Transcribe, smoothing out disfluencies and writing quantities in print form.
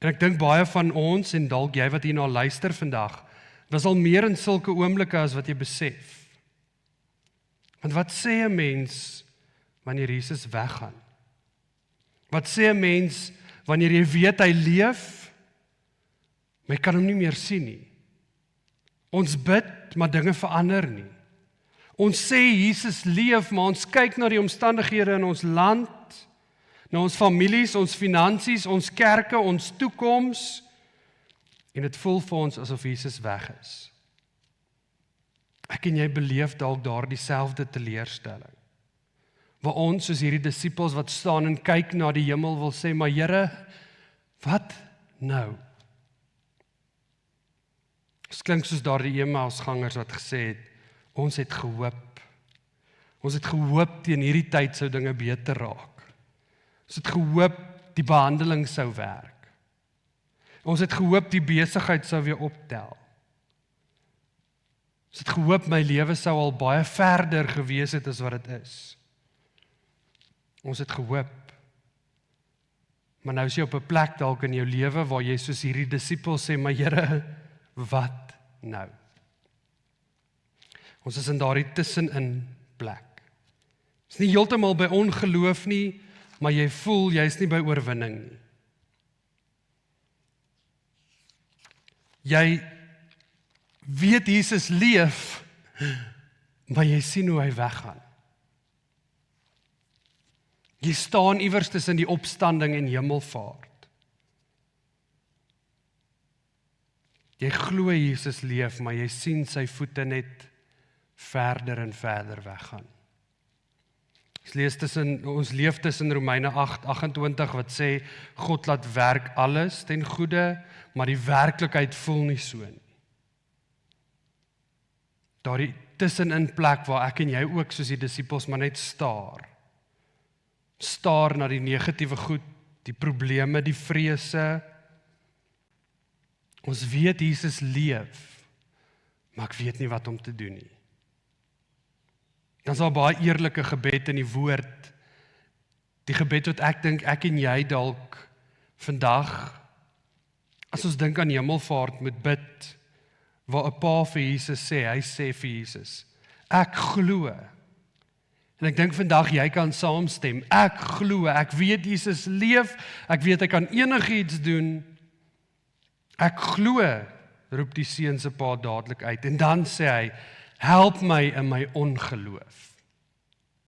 En ek dink baie van ons, en dalk jy wat hierna luister vandag, was al meer in sulke oomblikke as wat jy besef. Want wat sê 'n mens wanneer Jesus weggaan? Wat sê 'n mens wanneer jy weet hy leef, maar jy kan hom nie meer sien nie? Ons bid, maar dinge verander nie. Ons sê Jesus leef, maar ons kyk na die omstandighede in ons land, na ons families, ons finansies, ons kerke, ons toekoms, en dit voel vir ons asof Jesus weg is. Ek en jy beleef dalk daar dieselfde teleurstelling, waar ons soos hierdie disippels wat staan en kyk na die hemel wil sê, maar Here, wat nou? Dit klink soos daardie Emmausgangers wat gesê het, ons het gehoop. Ons het gehoop teen hierdie tyd sou dinge beter raak. Ons het gehoop die behandeling sou werk. Ons het gehoop die besigheid sou weer optel. Ons het gehoop my lewe sou al baie verder gewees het as wat dit is. Ons het gehoop. Maar nou is jy op 'n plek dalk in jou lewe waar jy soos hierdie disippels sê, maar Here, wat nou? Ons is in daardie tussenin plek. Is nie heeltemal by ongeloof nie, maar jy voel jy is nie by oorwinning nie. Jy weet Jesus leef, maar jy sien hoe hy weggaan. Jy staan iewers tussen die opstanding en hemelvaart. Jy glo Jesus leef, maar jy sien sy voete net verder en verder weggaan. Ons leef tussen Romeine 8:28 wat sê, God laat werk alles ten goeie, maar die werklikheid voel nie so nie. Daardie tussenin plek waar ek en jy ook soos die disippels maar net staar na die negatiewe goed, die probleme, die vrese. Ons weet Jesus leef, maar ek weet nie wat om te doen nie. Dan is daar baie eerlike gebed in die woord, die gebed wat ek dink ek en jy dalk vandag, as ons dink aan hemelvaart moet bid, waar 'n pa vir Jesus sê, hy sê vir Jesus, ek glo. En ek dink vandag jy kan saamstem, ek glo, ek weet Jesus leef, ek weet hy kan enigiets doen, ek glo, roep die seun se pa dadelik uit, en dan sê hy, help my in my ongeloof.